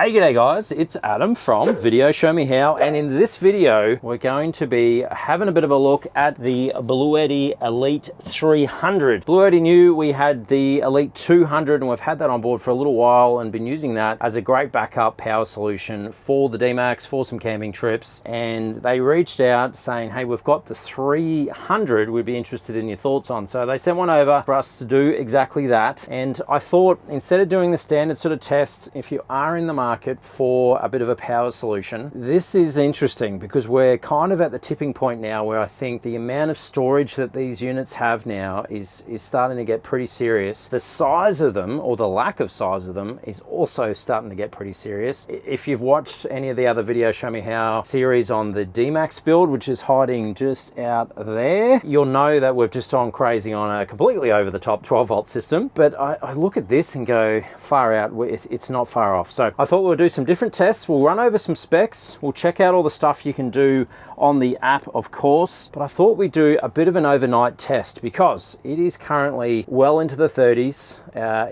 Hey, g'day guys, it's Adam from VideoShowMeHow, and in this video we're going to be having a bit of a look at the Bluetti Elite 300. Bluetti knew we had the Elite 200 and we've had that on board for a little while and been using that as a great backup power solution for the D-Max, for some camping trips, and they reached out saying, hey, we've got the 300 we'd be interested in your thoughts on. So they sent one over for us to do exactly that, and I thought instead of doing the standard sort of test, if you are in the market for a bit of a power solution, this is interesting because we're kind of at the tipping point now where I think the amount of storage that these units have now is starting to get pretty serious. The size of them, or the lack of size of them, is also starting to get pretty serious. If you've watched any of the other Video Show Me How series on the D-Max build, which is hiding just out there, you'll know that we've just gone crazy on a completely over the top 12 volt system. But I look at this and go, far out, it's not far off. So I thought we'll do some different tests. We'll run over some specs. We'll check out all the stuff you can do on the app, of course. But I thought we'd do a bit of an overnight test because it is currently well into the 30s.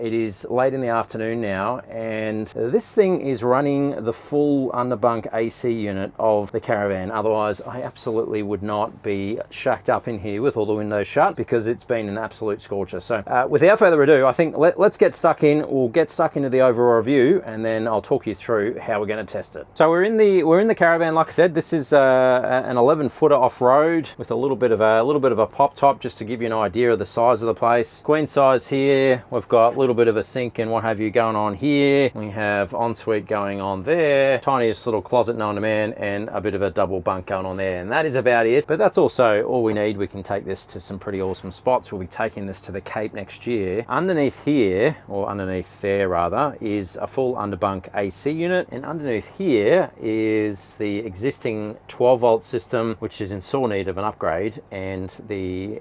It is late in the afternoon now, and this thing is running the full under-bunk AC unit of the Caravan. Otherwise, I absolutely would not be shacked up in here with all the windows shut because it's been an absolute scorcher. So without further ado, I think let's get stuck in. We'll get stuck into the overall review, and then I'll talk you through how we're going to test it. So we're in the Caravan. Like I said, this is an 11-footer off-road with a little bit of a pop top, just to give you an idea of the size of the place. Queen size here. We've got a little bit of a sink and what have you going on here. We have ensuite going on there. Tiniest little closet known to man, and a bit of a double bunk going on there. And that is about it. But that's also all we need. We can take this to some pretty awesome spots. We'll be taking this to the Cape next year. Underneath here, or underneath there rather, is a full under-bunk AC unit, and underneath here is the existing 12 volt system, which is in sore need of an upgrade, and the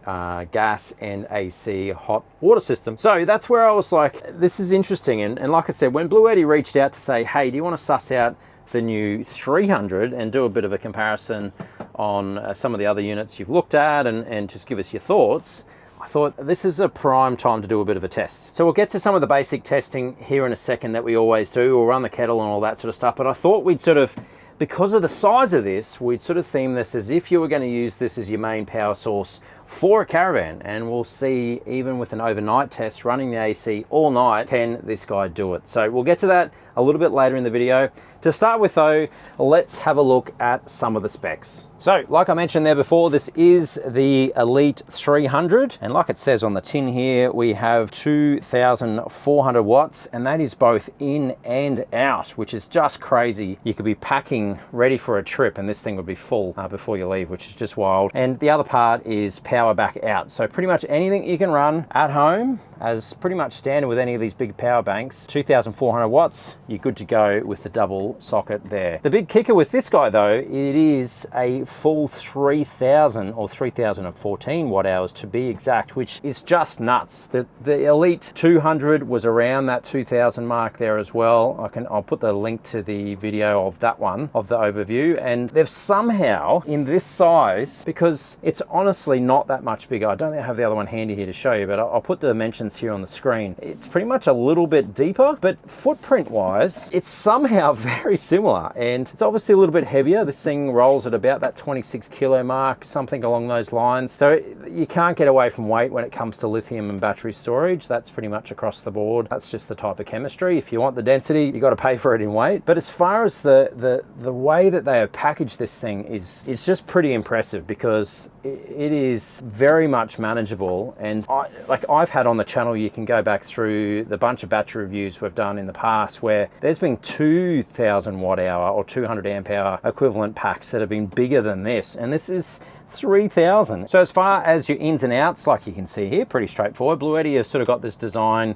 gas and AC hot water system. So that's where I was like, this is interesting. And like I said, when Bluetti reached out to say, hey, do you want to suss out the new 300 and do a bit of a comparison on some of the other units you've looked at and just give us your thoughts, I thought this is a prime time to do a bit of a test. So we'll get to some of the basic testing here in a second that we always do. We'll run the kettle and all that sort of stuff. But I thought we'd sort of, because of the size of this, we'd sort of theme this as if you were going to use this as your main power source for a Caravan. And we'll see, even with an overnight test running the AC all night, can this guy do it? So we'll get to that a little bit later in the video. To start with though, let's have a look at some of the specs. So like I mentioned there before, this is the Elite 300, and like it says on the tin here, we have 2,400 watts, and that is both in and out, which is just crazy. You could be packing ready for a trip and this thing would be full before you leave, which is just wild. And the other part is power back out. So pretty much anything you can run at home, as pretty much standard with any of these big power banks, 2,400 watts, you're good to go with the double socket there. The big kicker with this guy though, it is a full 3,000 or 3,014 watt hours to be exact, which is just nuts. The Elite 200 was around that 2,000 mark there as well. I'll put the link to the video of that one, of the overview, and they've somehow, in this size, because it's honestly not that much bigger, I don't have the other one handy here to show you, but I'll put the dimensions here on the screen. It's pretty much a little bit deeper, but footprint wise, it's somehow very similar, and it's obviously a little bit heavier. This thing rolls at about that 26 kilo mark, something along those lines. So you can't get away from weight when it comes to lithium and battery storage. That's pretty much across the board. That's just the type of chemistry. If you want the density, you got to pay for it in weight. But as far as the way that they have packaged this thing is just pretty impressive, because it is very much manageable. And I've had on the channel, you can go back through the bunch of battery reviews we've done in the past where there's been 2,000 watt hour or 200 amp hour equivalent packs that have been bigger than this, and this is 3,000. So as far as your ins and outs, like you can see here, pretty straightforward. Bluetti have sort of got this design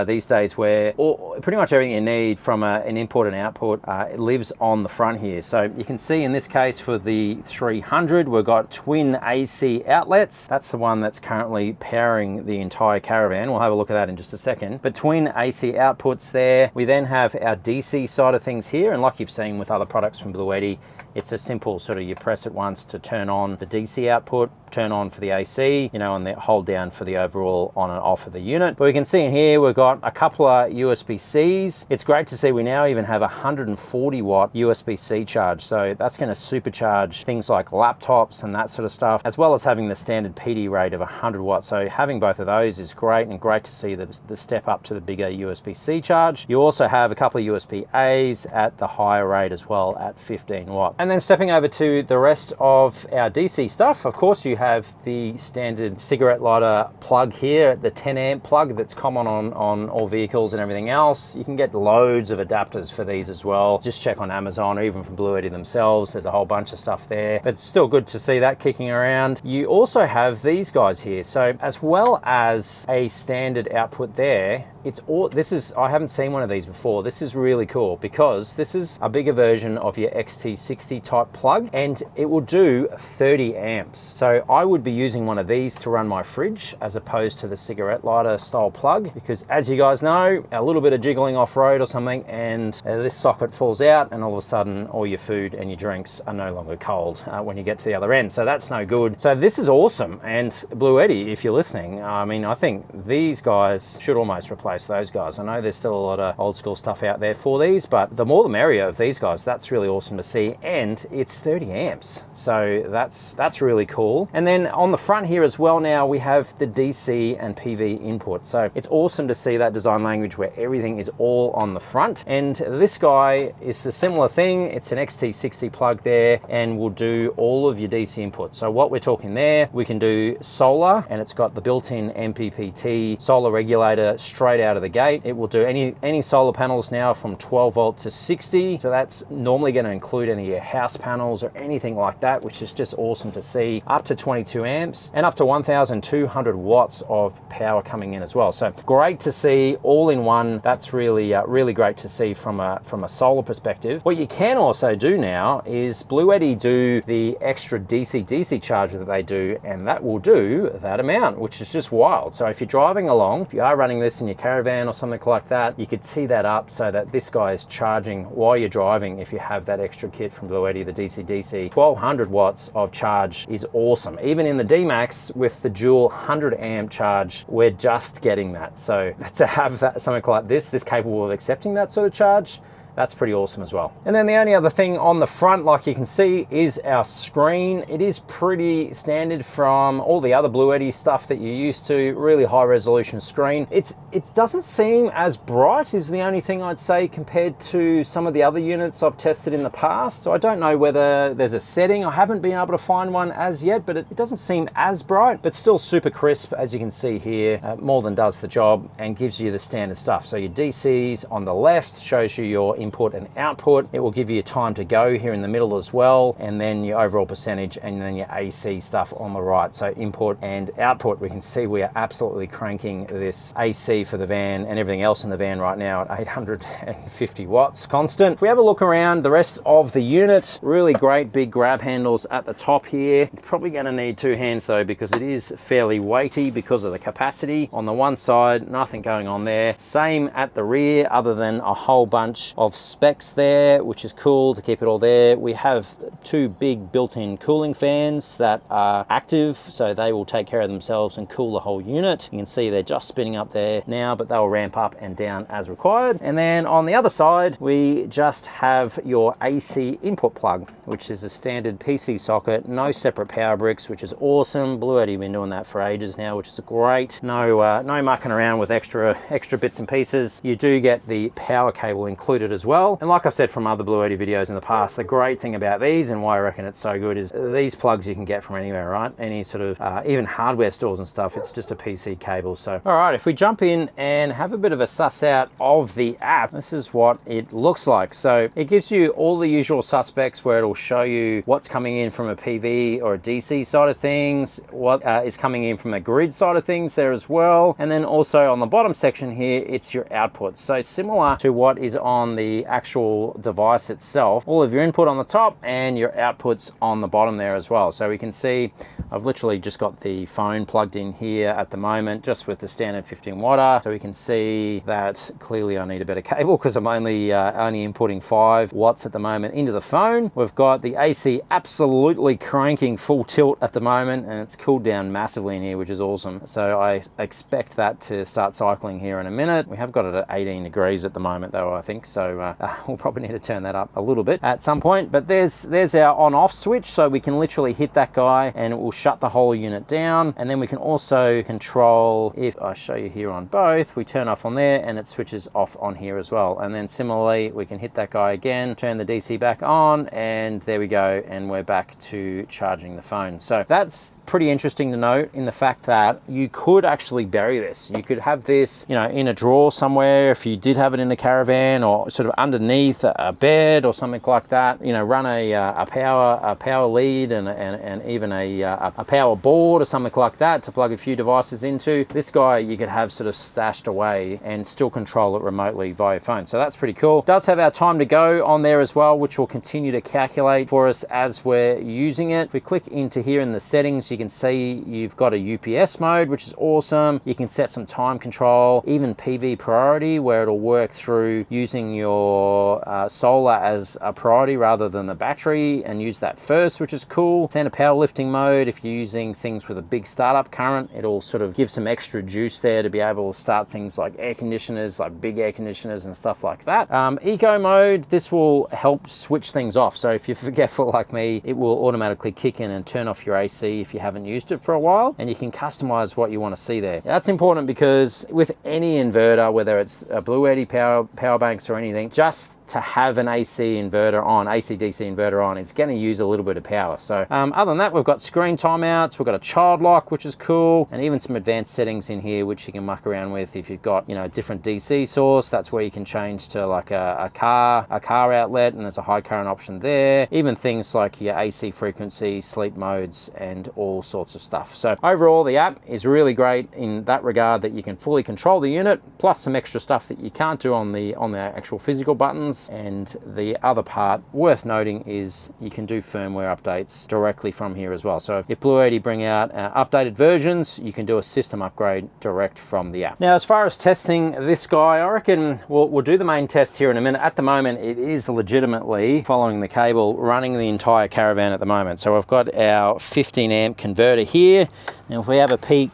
these days where pretty much everything you need from an input and output lives on the front here. So you can see in this case for the 300, we've got twin AC outlets. That's the one that's currently powering the entire Caravan. We'll have a look at that in just a second. Between AC outputs there, we then have our DC side of things here, and like you've seen with other products from Bluetti, it's a simple sort of, you press it once to turn on the DC output, turn on for the AC, you know, and then hold down for the overall on and off of the unit. But we can see in here, we've got a couple of USB-Cs. It's great to see we now even have a 140 watt USB-C charge. So that's going to supercharge things like laptops and that sort of stuff, as well as having the standard PD rate of 100 watts. So having both of those is great, and great to see the step up to the bigger USB-C charge. You also have a couple of USB-As at the higher rate as well at 15 watt. And then stepping over to the rest of our DC stuff, of course you have the standard cigarette lighter plug here, the 10 amp plug that's common on all vehicles and everything else. You can get loads of adapters for these as well. Just check on Amazon or even from Bluetti themselves. There's a whole bunch of stuff there, but it's still good to see that kicking around. You also have these guys here. So as well as a standard output there, I haven't seen one of these before. This is really cool because this is a bigger version of your XT60 type plug, and it will do 30 amps. So I would be using one of these to run my fridge as opposed to the cigarette lighter style plug, because as you guys know, a little bit of jiggling off road or something and this socket falls out, and all of a sudden all your food and your drinks are no longer cold when you get to the other end. So that's no good. So this is awesome. And Bluetti, if you're listening, I mean, I think these guys should almost replace those guys. I know there's still a lot of old school stuff out there for these, but the more the merrier of these guys. That's really awesome to see, and it's 30 amps, so that's really cool. And then on the front here as well, now we have the DC and PV input, so it's awesome to see that design language where everything is all on the front. And this guy is the similar thing. It's an XT60 plug there, and will do all of your DC input. So what we're talking there, we can do solar, and it's got the built-in MPPT solar regulator straight out of the gate. It will do any solar panels now from 12 volt to 60. So that's normally going to include any of your house panels or anything like that, which is just awesome to see. Up to 22 amps and up to 1,200 watts of power coming in as well. So great to see all in one. That's really, really great to see from a solar perspective. What you can also do now is Bluetti do the extra DC charger that they do, and that will do that amount, which is just wild. So if you're driving along, if you are running this in your Caravan or something like that, you could tee that up so that this guy is charging while you're driving. If you have that extra kit from Bluetti, the DC, 1200 watts of charge is awesome. Even in the D-Max with the dual 100 amp charge, we're just getting that. So to have that, something like this capable of accepting that sort of charge, that's pretty awesome as well. And then the only other thing on the front, like you can see, is our screen. It is pretty standard from all the other Bluetti stuff that you're used to, really high resolution screen. It doesn't seem as bright is the only thing I'd say compared to some of the other units I've tested in the past. So I don't know whether there's a setting. I haven't been able to find one as yet, but it doesn't seem as bright, but still super crisp, as you can see here. More than does the job and gives you the standard stuff. So your DCs on the left shows you your input and output. It will give you time to go here in the middle as well, and then your overall percentage, and then your AC stuff on the right. So input and output, we can see we are absolutely cranking this AC for the van and everything else in the van right now at 850 watts constant. If we have a look around the rest of the unit, really great big grab handles at the top here. You're probably going to need two hands though, because it is fairly weighty because of the capacity. On the one side, nothing going on there. Same at the rear, other than a whole bunch of specs there, which is cool to keep it all there. We have two big built-in cooling fans that are active, so they will take care of themselves and cool the whole unit. You can see they're just spinning up there now, but they'll ramp up and down as required. And then on the other side, we just have your AC input plug, which is a standard PC socket, no separate power bricks, which is awesome. Bluetti have been doing that for ages now, which is great. No mucking around with extra bits and pieces. You do get the power cable included as well. And like I've said from other Bluetti videos in the past, the great thing about these and why I reckon it's so good is these plugs you can get from anywhere, right? Any sort of, even hardware stores and stuff, it's just a PC cable. So, all right, if we jump in and have a bit of a suss out of the app, this is what it looks like. So it gives you all the usual suspects where it'll show you what's coming in from a PV or a DC side of things, what is coming in from a grid side of things there as well. And then also on the bottom section here, it's your outputs. So similar to what is on the the actual device itself, all of your input on the top and your outputs on the bottom there as well. So we can see I've literally just got the phone plugged in here at the moment, just with the standard 15 watt. So we can see that clearly I need a better cable because I'm only inputting 5 watts at the moment into the phone. We've got the AC absolutely cranking full tilt at the moment, and it's cooled down massively in here, which is awesome. So I expect that to start cycling here in a minute. We have got it at 18 degrees at the moment though, I think. So we'll probably need to turn that up a little bit at some point. But there's our on-off switch, so we can literally hit that guy and it will shut the whole unit down. And then we can also control, if I show you here on both, we turn off on there and it switches off on here as well. And then similarly, we can hit that guy again, turn the DC back on, and there we go, and we're back to charging the phone. So that's pretty interesting to note, in the fact that you could actually bury this. You could have this, you know, in a drawer somewhere if you did have it in the Caravan, or sort of underneath a bed or something like that. You know, run a power lead and even a power board or something like that to plug a few devices into. This guy you could have sort of stashed away and still control it remotely via phone. So that's pretty cool. It does have our time to go on there as well, which will continue to calculate for us as we're using it. If we click into here in the settings, you can see you've got a UPS mode, which is awesome. You can set some time control, even PV priority, where it'll work through using your solar as a priority rather than the battery, and use that first, which is cool. Standard powerlifting mode, if you're using things with a big startup current, it'll sort of give some extra juice there to be able to start things like air conditioners, like big air conditioners and stuff like that. Eco mode, this will help switch things off. So if you're forgetful like me, it will automatically kick in and turn off your AC if you haven't used it for a while, and you can customize what you want to see there. That's important because with any inverter, whether it's a Bluetti power banks or anything, just to have an AC inverter on, AC/DC inverter on, it's going to use a little bit of power. So other than that, we've got screen timeouts, we've got a child lock, which is cool, and even some advanced settings in here which you can muck around with. If you've got, you know, a different DC source, that's where you can change to like a car outlet, and there's a high current option there. Even things like your AC frequency, sleep modes, and all sorts of stuff. So overall, the app is really great in that regard, that you can fully control the unit, plus some extra stuff that you can't do on the actual physical buttons. And the other part worth noting is you can do firmware updates directly from here as well. So if Bluetti bring out updated versions, you can do a system upgrade direct from the app. Now, as far as testing this guy, I reckon we'll do the main test here in a minute. At the moment, it is legitimately following the cable, running the entire Caravan at the moment. So I've got our 15 amp converter here. Now if we have a peek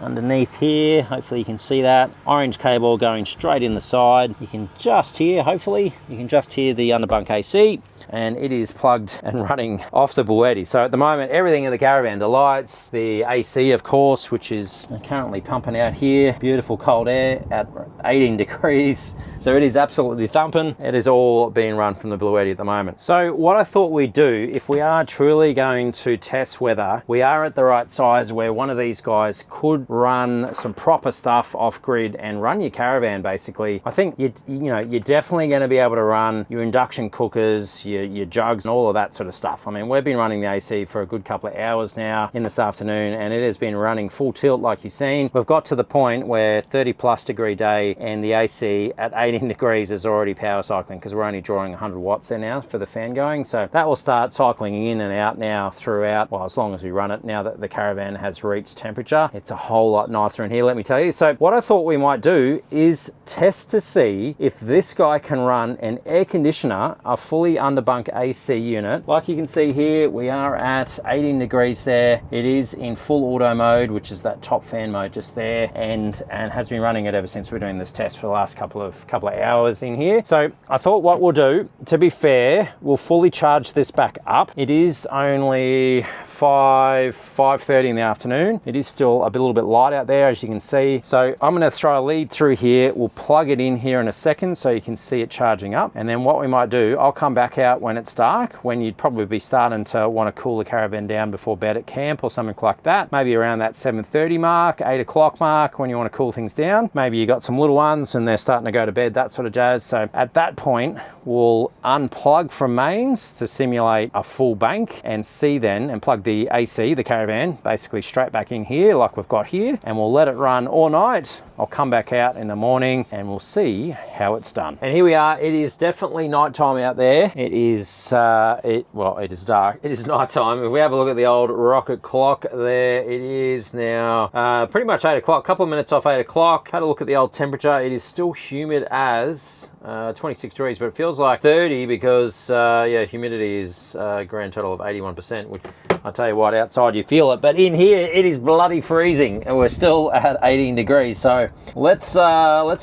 underneath here, hopefully you can see that orange cable going straight in the side. You can just hear, hopefully you can just hear the under-bunk AC, and it is plugged and running off the Bluetti. So at the moment, everything in the Caravan, the lights, the AC of course, which is currently pumping out here, beautiful cold air at 18 degrees. So it is absolutely thumping. It is all being run from the Bluetti at the moment. So what I thought we'd do, if we are truly going to test whether we are at the right size where one of these guys could run some proper stuff off grid and run your Caravan basically, I think you're definitely going to be able to run your induction cookers, your jugs, and all of that sort of stuff. I mean, we've been running the AC for a good couple of hours now in this afternoon, and it has been running full tilt like you've seen. We've got to the point where 30+ degree day and the AC at 18 degrees is already power cycling, because we're only drawing 100 watts there now for the fan going. So that will start cycling in and out now throughout, well, as long as we run it, now that the Caravan has reached temperature. It's a whole lot nicer in here, let me tell you. So what I thought we might do is test to see if this guy can run an air conditioner, a fully under-bunk AC unit. Like you can see here, we are at 18 degrees there. It is in full auto mode, which is that top fan mode just there, and has been running it ever since we're doing this test for the last couple of hours in here. So I thought what we'll do, to be fair, we'll fully charge this back up. It is only 5:30 in the afternoon. It is still a little bit light out there, as you can see. So I'm going to throw a lead through here. We'll plug it in here in a second so you can see it charging up. And then what we might do, I'll come back out when it's dark, when you'd probably be starting to want to cool the Caravan down before bed at camp or something like that. Maybe around that 7:30 mark, 8 o'clock mark, when you want to cool things down. Maybe you got some little ones and they're starting to go to bed, that sort of jazz. So at that point, we'll unplug from mains to simulate a full bank and see then, and plug the AC, the Caravan, basically straight back in here like we've got here, and we'll let it run all night. I'll come back out in the morning and we'll see how it's done. And here we are. It is definitely nighttime out there. It is, well, it is dark. It is nighttime. If we have a look at the old rocket clock there, it is now pretty much 8 o'clock, a couple of minutes off 8 o'clock. Had a look at the old temperature. It is still humid as 26 degrees, but it feels like 30 because, yeah, humidity is a grand total of 81%, which I tell you what, outside you feel it, but in here it is bloody freezing, and we're still at 18 degrees. So let's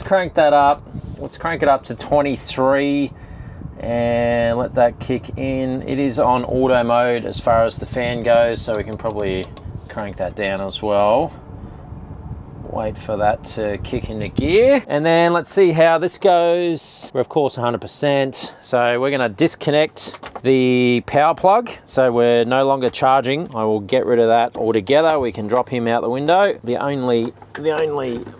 crank that up. Let's crank it up to 23 and let that kick in. It is on auto mode as far as the fan goes, so we can probably crank that down as well. Wait for that to kick into gear, and then let's see how this goes. We're of course 100%, so we're going to disconnect the power plug, so we're no longer charging. I will get rid of that altogether. We can drop him out the window. The only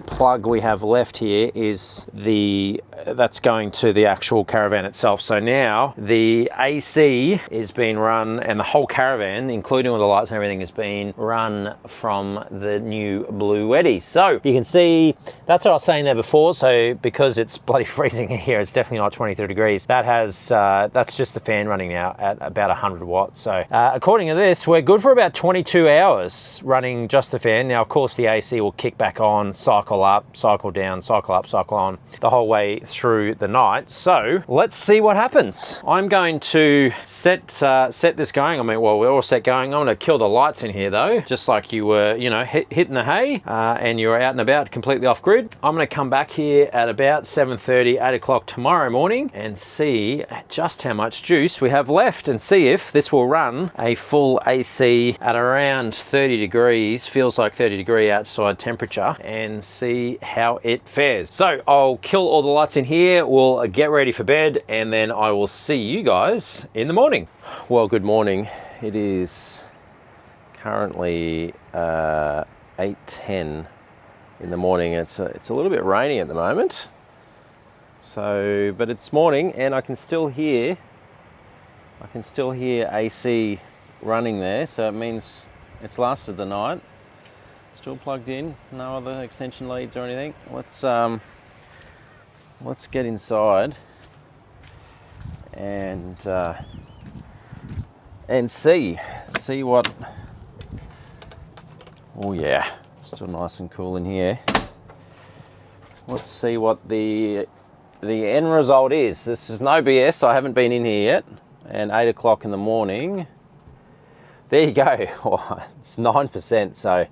plug we have left here is that's going to the actual Caravan itself. So now the AC is being run, and the whole Caravan, including all the lights and everything, is being run from the new Bluetti. So you can see, that's what I was saying there before. So because it's bloody freezing in here, it's definitely not 23 degrees. That has, that's just the fan running now at about 100 watts. So according to this, we're good for about 22 hours running just the fan. Now, of course, the AC will kick back on, cycle up, cycle down, cycle up, cycle on, the whole way through the night. So let's see what happens. I'm going to set this going. I mean, well, we're all set going. I'm going to kill the lights in here though, just like you were, you know, hitting the hay and you're out and about completely off grid. I'm going to come back here at about 7:30, 8 o'clock tomorrow morning and see just how much juice we have left, and see if this will run a full AC at around 30 degrees, feels like 30 degree outside temperature, and see how it fares. So I'll kill all the lights in here, we'll get ready for bed, and then I will see you guys in the morning. Well, good morning. It is currently 8:10 in the morning. It's a little bit rainy at the moment. So, but it's morning and I can still hear AC running there. So it means it's lasted the night. Still plugged in, no other extension leads or anything. Let's get inside and see what. Oh yeah, it's still nice and cool in here. Let's see what the end result is. This is no BS. I haven't been in here yet, and 8 o'clock in the morning. There you go. Oh, it's 9%. So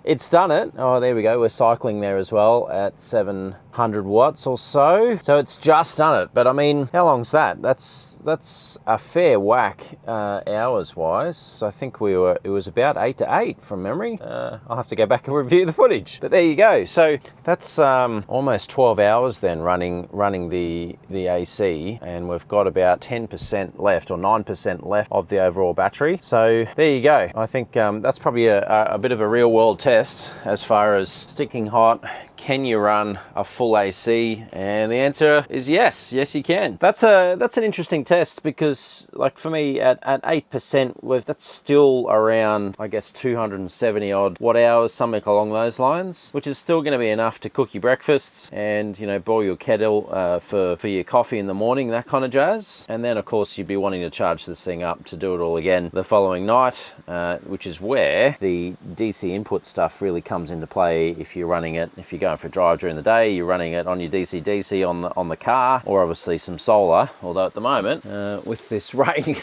it's done it. Oh, there we go. We're cycling there as well at 700 watts or so. So it's just done it. But I mean, how long's that? That's a fair whack hours wise. So I think it was about 8 to 8 from memory. I'll have to go back and review the footage. But there you go. So that's almost 12 hours then running the AC, and we've got about 10% left or 9% left of the overall battery. So there you go. I think that's probably a bit of a real world test as far as sticking hot. Can you run a full AC? And the answer is yes. Yes, you can. That's an interesting test because, like, for me at 8%, that's still around, I guess, 270 odd watt hours, something along those lines, which is still going to be enough to cook your breakfast and, you know, boil your kettle for your coffee in the morning, that kind of jazz. And then, of course, you'd be wanting to charge this thing up to do it all again the following night, which is where the DC input stuff really comes into play. If you're running it, if you're going for a drive during the day, you're running it on your DC on the car, or obviously some solar. Although at the moment, with this rain,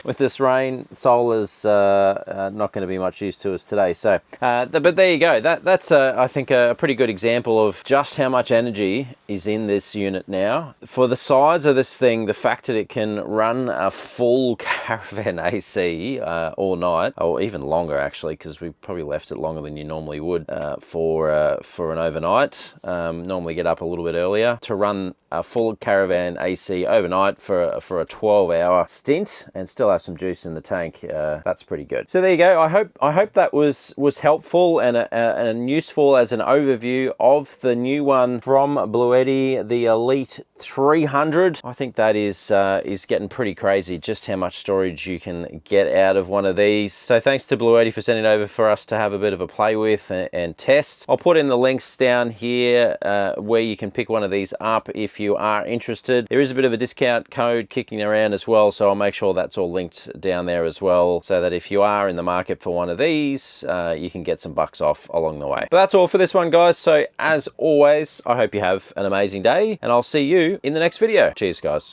solar's not going to be much use to us today. So, but there you go. That's I think a pretty good example of just how much energy is in this unit now. For the size of this thing, the fact that it can run a full Caravan AC all night, or even longer actually, because we probably left it longer than you normally would for an overnight. normally get up a little bit earlier to run a full Caravan AC overnight for a 12-hour stint and still have some juice in the tank. That's pretty good. So there you go. I hope that was helpful and useful as an overview of the new one from Bluetti, the Elite 300. I think that is getting pretty crazy, just how much storage you can get out of one of these. So thanks to Bluetti for sending it over for us to have a bit of a play with and test. I'll put in the links down here where you can pick one of these up if you are interested. There is a bit of a discount code kicking around as well, so I'll make sure that's all linked down there as well, so that if you are in the market for one of these, you can get some bucks off along the way. But that's all for this one, guys. So as always, I hope you have an amazing day, and I'll see you in the next video. Cheers, guys.